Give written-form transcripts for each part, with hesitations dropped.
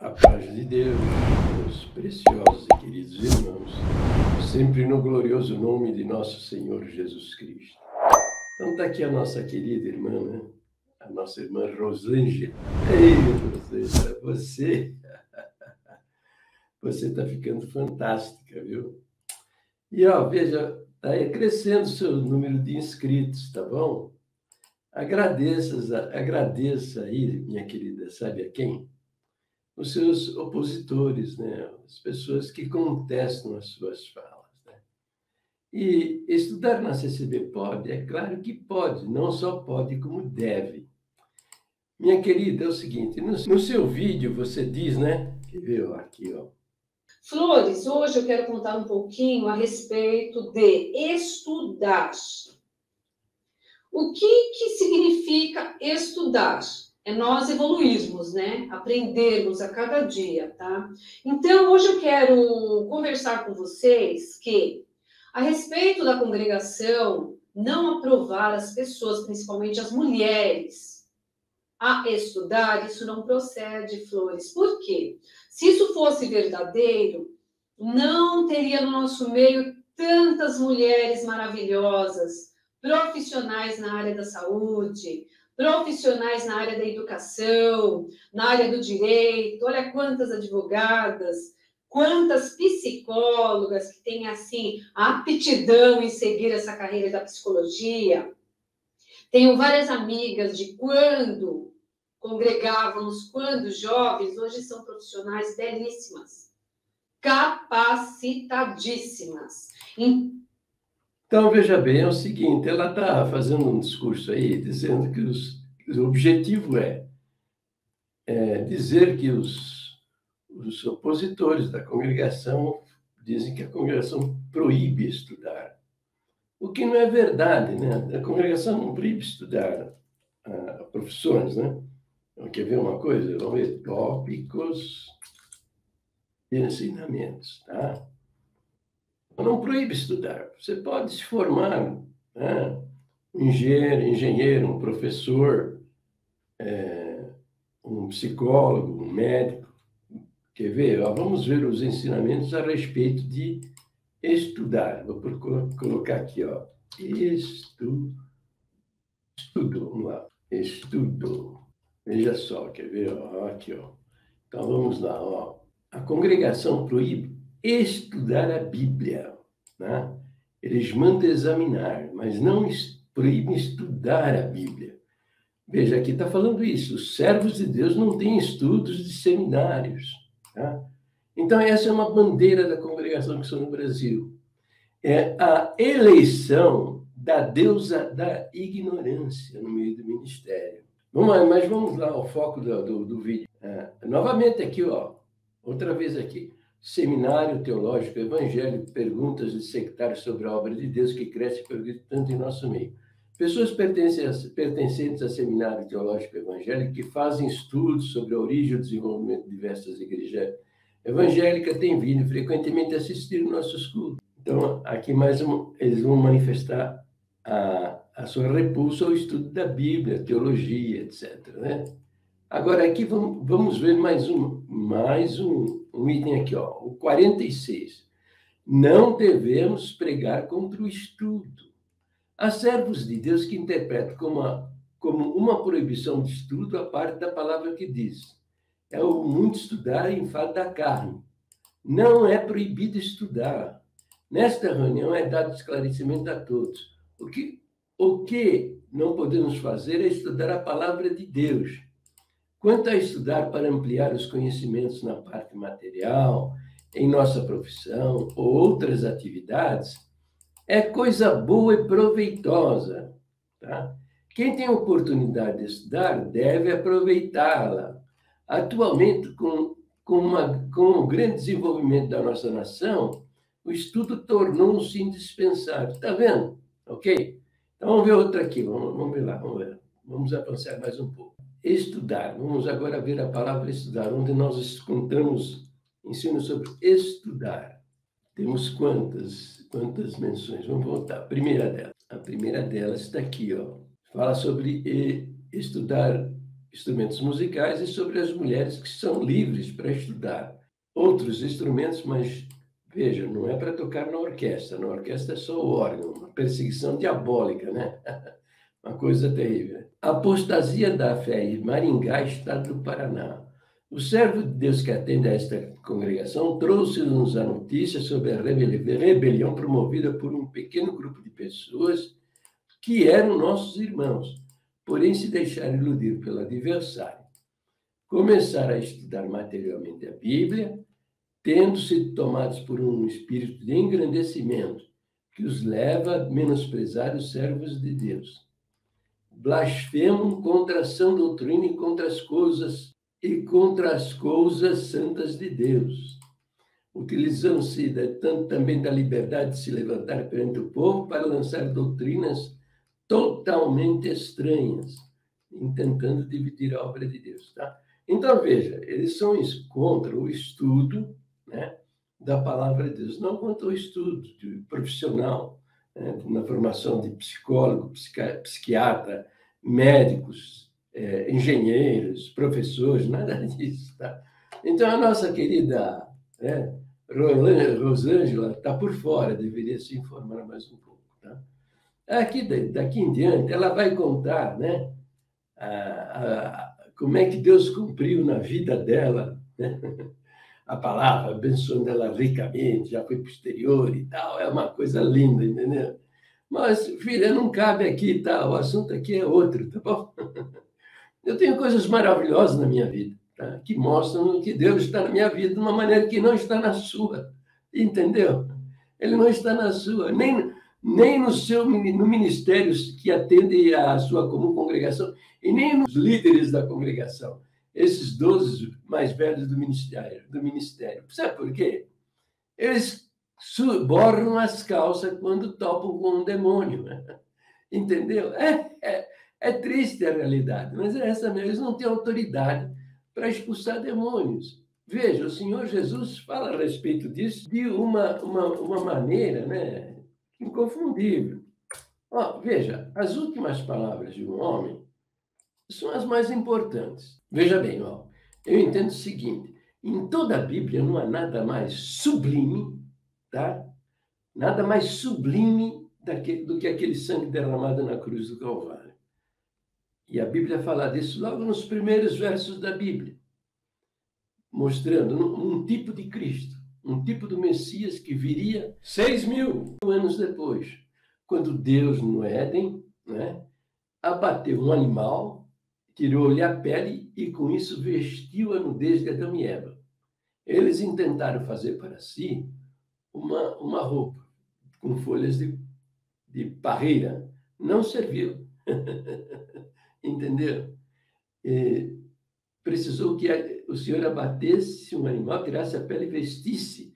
A paz de Deus, meus preciosos e queridos irmãos, sempre no glorioso nome de nosso Senhor Jesus Cristo. Então está aqui a nossa querida irmã, né? A nossa irmã Rosângela. Ei, Rosângela, você está ficando fantástica, viu? E ó, veja, está crescendo o seu número de inscritos, tá bom? Agradeça aí, minha querida, sabe a quem? Os seus opositores, né? As pessoas que contestam as suas falas. Né? E estudar na CCB pode? É claro que pode, não só pode, como deve. Minha querida, é o seguinte, no seu vídeo você diz, né? Quer ver aqui, ó. Flores, hoje eu quero contar um pouquinho a respeito de estudar. O que significa estudar? É nós evoluirmos, né? Aprendermos a cada dia, tá? Então, hoje eu quero conversar com vocês que, a respeito da congregação, não aprovar as pessoas, principalmente as mulheres, a estudar, isso não procede, Flores. Por quê? Se isso fosse verdadeiro, não teria no nosso meio tantas mulheres maravilhosas, profissionais na área da saúde, profissionais na área da educação, na área do direito. Olha quantas advogadas, quantas psicólogas que têm, assim, a aptidão em seguir essa carreira da psicologia. Tenho várias amigas de quando congregávamos, quando jovens, hoje são profissionais belíssimas, capacitadíssimas. Então, veja bem, é o seguinte, ela está fazendo um discurso aí, dizendo que o objetivo é dizer que os opositores da congregação dizem que a congregação proíbe estudar. O que não é verdade, né? A congregação não proíbe estudar profissões, né? Então, quer ver uma coisa? Vamos ver tópicos de ensinamentos, tá? Não proíbe estudar. Você pode se formar, né? Um engenheiro, um professor, um psicólogo, um médico. Quer ver? Ó, vamos ver os ensinamentos a respeito de estudar. Vou colocar aqui, ó. Estudo. Vamos lá. Estudo. Veja só, quer ver? Ó, aqui, ó. Então vamos lá, ó. A congregação proíbe estudar a Bíblia, né? Eles mandam examinar, mas não proíbem estudar a Bíblia. Veja, aqui está falando isso. Os servos de Deus não têm estudos de seminários. Tá? Então, essa é uma bandeira da congregação que sou no Brasil. É a eleição da deusa da ignorância no meio do ministério. Mas vamos lá ao foco do vídeo. Novamente aqui, ó, outra vez aqui. Seminário Teológico Evangélico, perguntas de sectários sobre a obra de Deus que cresce e progride tanto em nosso meio. Pessoas pertencentes a Seminário Teológico Evangélico que fazem estudos sobre a origem e o desenvolvimento de diversas igrejas evangélicas têm vindo frequentemente assistir nossos cultos. Então, aqui eles vão manifestar a sua repulsa ao estudo da Bíblia, teologia, etc. Né? Agora, aqui vamos ver mais um item aqui, ó, o 46. Não devemos pregar contra o estudo. Há servos de Deus que interpretam como uma proibição de estudo a parte da palavra que diz. É o muito estudar em enfado da carne. Não é proibido estudar. Nesta reunião é dado esclarecimento a todos. O que não podemos fazer é estudar a palavra de Deus. Quanto a estudar para ampliar os conhecimentos na parte material, em nossa profissão ou outras atividades, é coisa boa e proveitosa. Tá? Quem tem oportunidade de estudar deve aproveitá-la. Atualmente, com o grande desenvolvimento da nossa nação, o estudo tornou-se indispensável. Está vendo? Ok? Então, vamos ver outra aqui. Vamos ver lá. Vamos avançar mais um pouco. Estudar. Vamos agora ver a palavra estudar, onde nós contamos ensino sobre estudar. Temos quantas menções? Vamos voltar. A primeira delas está aqui, ó. Fala sobre estudar instrumentos musicais e sobre as mulheres que são livres para estudar outros instrumentos, mas veja, não é para tocar na orquestra. Na orquestra é só o órgão, uma perseguição diabólica, né? Uma coisa terrível. Apostasia da fé em Maringá, estado do Paraná. O servo de Deus que atende a esta congregação trouxe-nos a notícia sobre a rebelião promovida por um pequeno grupo de pessoas que eram nossos irmãos, porém se deixaram iludir pelo adversário. Começaram a estudar materialmente a Bíblia, tendo sido tomados por um espírito de engrandecimento que os leva a menosprezar os servos de Deus. Blasfemam contra a sã doutrina e contra as coisas santas de Deus. Utilizam-se também da liberdade de se levantar perante o povo para lançar doutrinas totalmente estranhas, tentando dividir a obra de Deus. Tá? Então, veja, eles são contra o estudo, né, da palavra de Deus, não contra o estudo profissional, né, na formação de psicólogo, psiquiatra, médicos, engenheiros, professores, nada disso. Tá? Então, a nossa querida, né, Rosângela está por fora, deveria se informar mais um pouco. Tá? Daqui em diante, ela vai contar, né, como é que Deus cumpriu na vida dela, né, a palavra, abençoando ela ricamente, já foi posterior e tal, é uma coisa linda, entendeu? Mas, filha, não cabe aqui, tá? O assunto aqui é outro, tá bom? Eu tenho coisas maravilhosas na minha vida, tá? Que mostram que Deus está na minha vida de uma maneira que não está na sua, entendeu? Ele não está na sua, nem no ministério que atende à sua comum congregação, e nem nos líderes da congregação, esses 12 mais velhos do ministério. Sabe por quê? Eles borram as calças quando topam com um demônio. Entendeu? É triste a realidade, mas é essa mesmo. Eles não têm autoridade para expulsar demônios. Veja, o Senhor Jesus fala a respeito disso de uma maneira, né, inconfundível. Ó, veja, as últimas palavras de um homem são as mais importantes. Veja bem, ó, eu entendo o seguinte: em toda a Bíblia não há nada mais sublime, tá? Nada mais sublime do que aquele sangue derramado na cruz do Calvário. E a Bíblia fala disso logo nos primeiros versos da Bíblia, mostrando um tipo de Cristo, um tipo do Messias que viria 6.000 anos depois, quando Deus, no Éden, né, abateu um animal, tirou-lhe a pele e, com isso, vestiu a nudez de Adão e Eva. Eles intentaram fazer para si uma roupa com folhas de parreira. Não serviu. Entendeu? Precisou que o Senhor abatesse um animal, tirasse a pele e vestisse,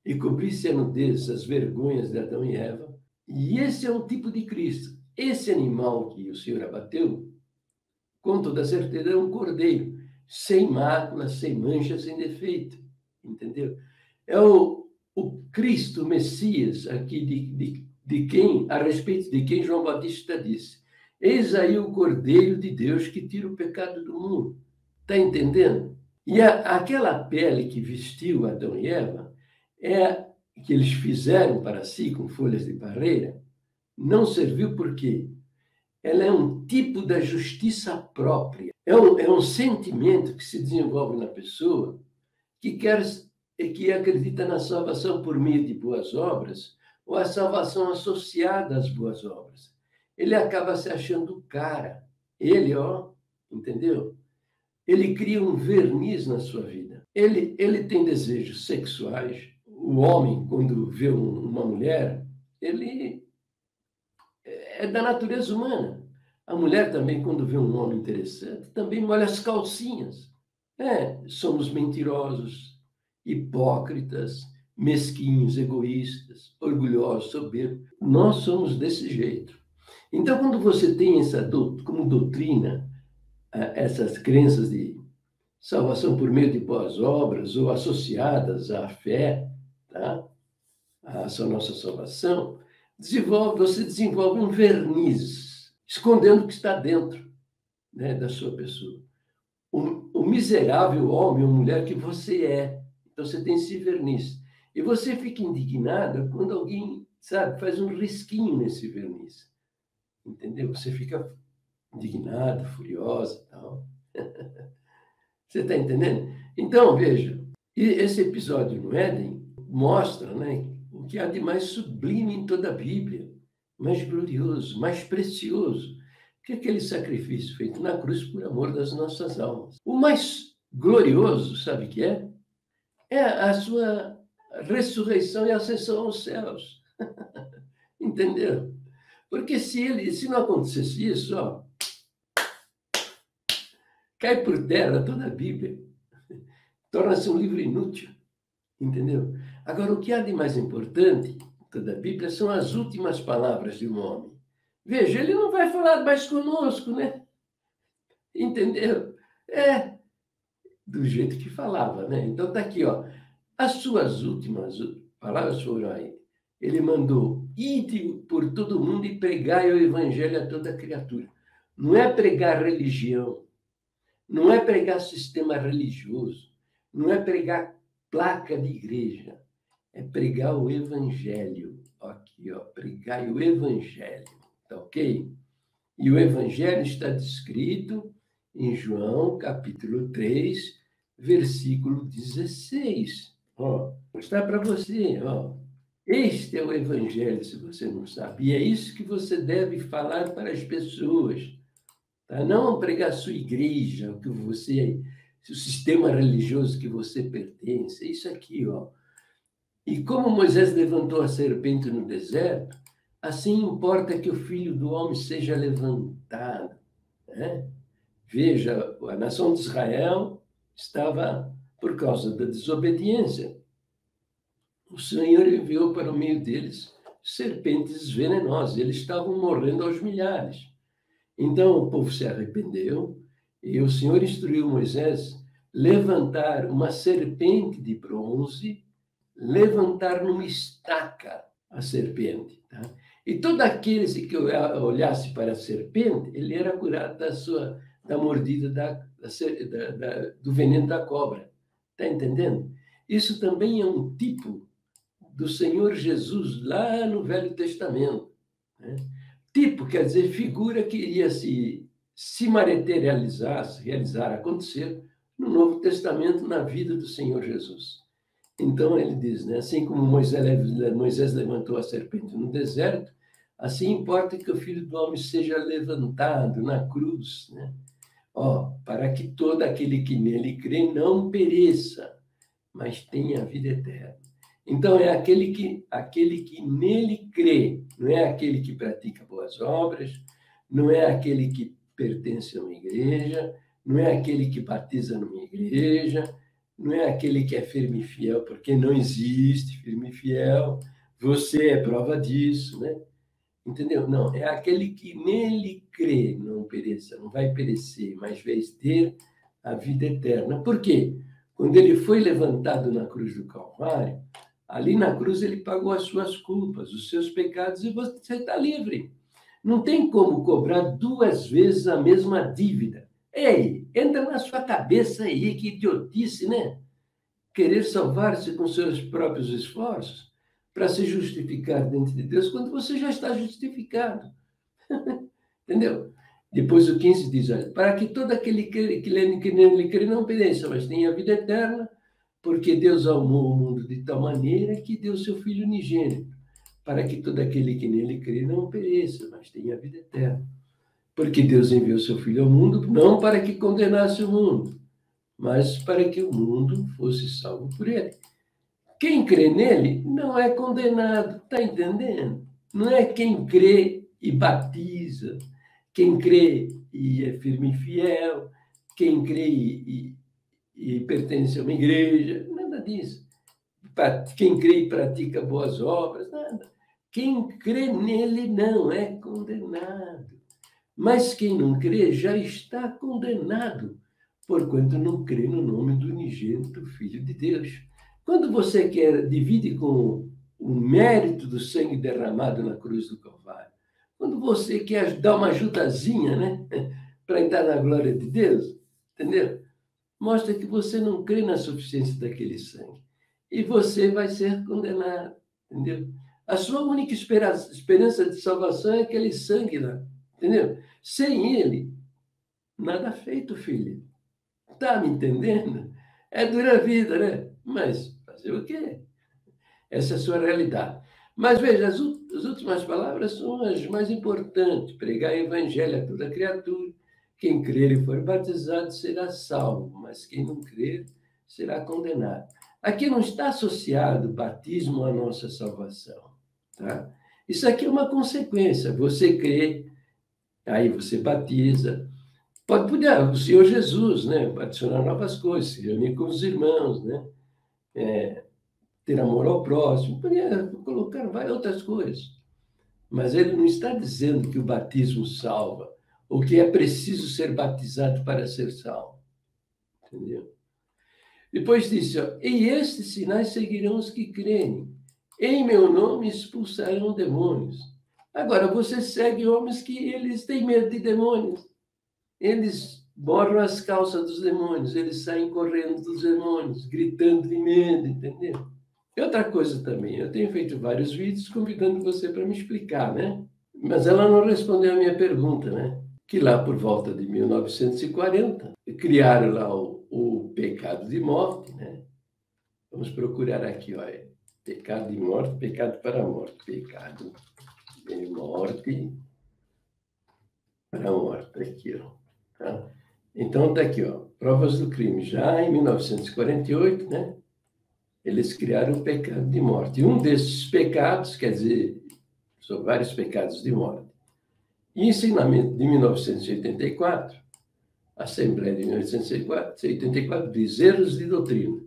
e cobrisse a nudez, as vergonhas de Adão e Eva. E esse é um tipo de Cristo. Esse animal que o Senhor abateu, com toda certeza, é um cordeiro, sem mácula, sem mancha, sem defeito. Entendeu? É o Cristo, o Messias, aqui a respeito de quem João Batista disse: eis aí o Cordeiro de Deus que tira o pecado do mundo. Está entendendo? E aquela pele que vestiu Adão e Eva, que eles fizeram para si com folhas de parreira, não serviu porque ela é um tipo da justiça própria. É um sentimento que se desenvolve na pessoa que acredita na salvação por meio de boas obras, ou a salvação associada às boas obras. Ele acaba se achando cara. Ele, entendeu? Ele cria um verniz na sua vida. Ele tem desejos sexuais. O homem, quando vê uma mulher, ele é da natureza humana. A mulher também, quando vê um homem interessante, também molha as calcinhas. Somos mentirosos, hipócritas, mesquinhos, egoístas, orgulhosos, soberbos. Nós somos desse jeito. Então, quando você tem como doutrina essas crenças de salvação por meio de boas obras ou associadas à fé, tá? A nossa salvação, você desenvolve um verniz, escondendo o que está dentro. né, da sua pessoa. O miserável homem ou mulher que você é. Então, você tem esse verniz. E você fica indignada quando alguém, sabe, faz um risquinho nesse verniz. Entendeu? Você fica indignada, furiosa e tal. Você está entendendo? Então, veja, esse episódio no Éden mostra, né, o que há de mais sublime em toda a Bíblia, mais glorioso, mais precioso, que é aquele sacrifício feito na cruz por amor das nossas almas. O mais glorioso, sabe o que é? É a sua ressurreição e ascensão aos céus. Entendeu? Porque se não acontecesse isso, ó, cai por terra toda a Bíblia. Torna-se um livro inútil. Entendeu? Agora, o que há de mais importante toda a Bíblia são as últimas palavras de um homem. Veja, ele não vai falar mais conosco, né? Entendeu? É do jeito que falava, né? Então tá aqui, ó. As suas últimas palavras foram aí. Ele mandou: ide por todo mundo e pregai o evangelho a toda criatura. Não é pregar religião, não é pregar sistema religioso, não é pregar placa de igreja, é pregar o evangelho. Aqui, ó, pregai o evangelho, tá ok? E o evangelho está descrito em João, capítulo 3, versículo 16. Ó, está para você, ó. Este é o evangelho, se você não sabe. E é isso que você deve falar para as pessoas. Tá? Não pregar a sua igreja, o que você, o sistema religioso que você pertence. É isso aqui, ó. E como Moisés levantou a serpente no deserto, assim importa que o Filho do Homem seja levantado. Né? Veja, a nação de Israel estava, por causa da desobediência, o Senhor enviou para o meio deles serpentes venenosas. Eles estavam morrendo aos milhares. Então o povo se arrependeu e o Senhor instruiu Moisés levantar uma serpente de bronze, levantar numa estaca a serpente. Tá? E todo aquele que olhasse para a serpente, ele era curado da mordida do veneno da cobra. Está entendendo? Isso também é um tipo do Senhor Jesus lá no Velho Testamento. Né? Tipo, quer dizer, figura que iria se materializar, se realizar, acontecer no Novo Testamento, na vida do Senhor Jesus. Então, ele diz, né, assim como Moisés levantou a serpente no deserto, assim importa que o Filho do Homem seja levantado na cruz, né? Ó, para que todo aquele que nele crê não pereça, mas tenha a vida eterna. Então, é aquele que nele crê, não é aquele que pratica boas obras, não é aquele que pertence a uma igreja, não é aquele que batiza numa igreja, não é aquele que é firme e fiel, porque não existe firme e fiel. Você é prova disso, né? Entendeu? Não, é aquele que nele crê, não pereça, não vai perecer, mas vai ter a vida eterna. Por quê? Quando ele foi levantado na cruz do Calvário, ali na cruz ele pagou as suas culpas, os seus pecados, e você está livre. Não tem como cobrar duas vezes a mesma dívida. Ei, entra na sua cabeça aí, que idiotice, né? Querer salvar-se com seus próprios esforços para se justificar diante de Deus quando você já está justificado. Entendeu? Depois o 15 diz, olha, para que todo aquele que nele crê não pereça, mas tenha a vida eterna, porque Deus amou o mundo de tal maneira que deu seu Filho unigênito, para que todo aquele que nele crê não pereça, mas tenha a vida eterna. Porque Deus enviou seu Filho ao mundo, não para que condenasse o mundo, mas para que o mundo fosse salvo por ele. Quem crê nele não é condenado, está entendendo? Não é quem crê e batiza, quem crê e é firme e fiel, quem crê e pertence a uma igreja, nada disso. Quem crê e pratica boas obras, nada. Quem crê nele não é condenado. Mas quem não crê já está condenado, porquanto não crê no nome do unigênito Filho de Deus. Quando você divide com o mérito do sangue derramado na cruz do Calvário, quando você quer dar uma ajudazinha, né, para entrar na glória de Deus, entendeu? Mostra que você não crê na suficiência daquele sangue. E você vai ser condenado, entendeu? A sua única esperança de salvação é aquele sangue lá, entendeu? Sem ele, nada feito, filho. Tá me entendendo? É dura a vida, né? Mas fazer o quê? Essa é a sua realidade. Mas veja, as últimas palavras são as mais importantes. Pregar o evangelho a toda criatura. Quem crer e for batizado será salvo, mas quem não crer será condenado. Aqui não está associado o batismo à nossa salvação. Tá? Isso aqui é uma consequência. Você crê, aí você batiza. Poder, o Senhor Jesus, né? Adicionar novas coisas, se reunir com os irmãos, né? Ter amor ao próximo, podia colocar várias outras coisas. Mas ele não está dizendo que o batismo salva, ou que é preciso ser batizado para ser salvo. Entendeu? Depois disse, ó, e estes sinais seguirão os que crerem. Em meu nome expulsarão demônios. Agora, você segue homens que eles têm medo de demônios. Eles borram as calças dos demônios, eles saem correndo dos demônios, gritando de medo, entendeu? E outra coisa também, eu tenho feito vários vídeos convidando você para me explicar, né? Mas ela não respondeu a minha pergunta, né? Que lá por volta de 1940, criaram lá o pecado de morte, né? Vamos procurar aqui, olha. Pecado de morte, pecado para a morte. Pecado de morte para a morte, aqui, ó. Tá? Então, está aqui, ó. Provas do crime. Já em 1948, né? Eles criaram o pecado de morte. E um desses pecados, quer dizer, são vários pecados de morte. E ensinamento de 1984, a Assembleia de 1984 diz erros de doutrina.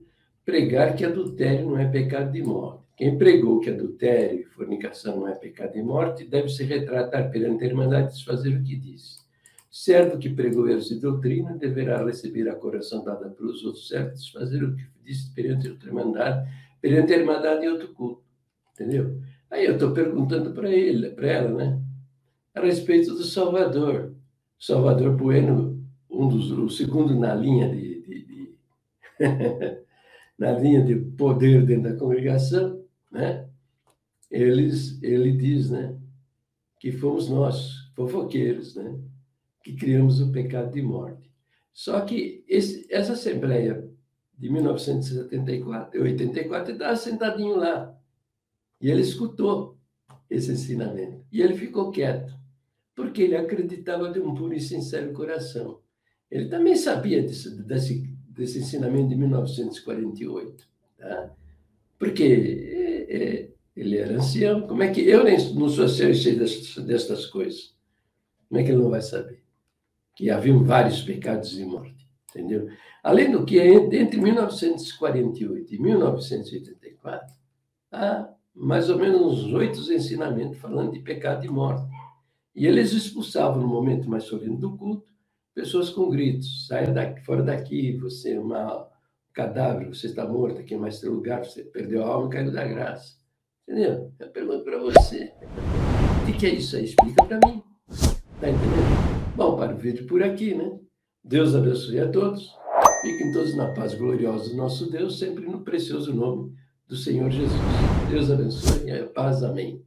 Pregar que adultério não é pecado de morte. Quem pregou que adultério e fornicação não é pecado de morte deve se retratar perante a Irmandade e desfazer o que disse. Servo que pregou erros de doutrina deverá receber a correção dada pelos outros servos, fazer o que disse perante outra Irmandade, perante a Irmandade e outro culto. Entendeu? Aí eu estou perguntando para ela, né? A respeito do Salvador. Salvador Bueno, o segundo na linha na linha de poder dentro da congregação, né? Ele diz, né? Que fomos nós, fofoqueiros, né? Que criamos o pecado de morte. Só que essa Assembleia de 1974, 84, ele estava sentadinho lá. E ele escutou esse ensinamento. E ele ficou quieto, porque ele acreditava de um puro e sincero coração. Ele também sabia desse ensinamento de 1948. Tá? Porque ele era ancião. Como é que eu não sou cheio destas coisas? Como é que ele não vai saber? Que haviam vários pecados de morte, entendeu? Além do que, entre 1948 e 1984, há mais ou menos uns 8 ensinamentos falando de pecado de morte. E eles expulsavam, no momento mais solene do culto, pessoas com gritos: saia daqui, fora daqui, você é um cadáver, você está morto, aqui é mais teu lugar, você perdeu a alma e caiu da graça. Entendeu? Eu pergunto para você, o que é isso aí? Explica para mim. Está entendendo? Bom, para o vídeo por aqui, né? Deus abençoe a todos. Fiquem todos na paz gloriosa do nosso Deus, sempre no precioso nome do Senhor Jesus. Deus abençoe e a paz. Amém.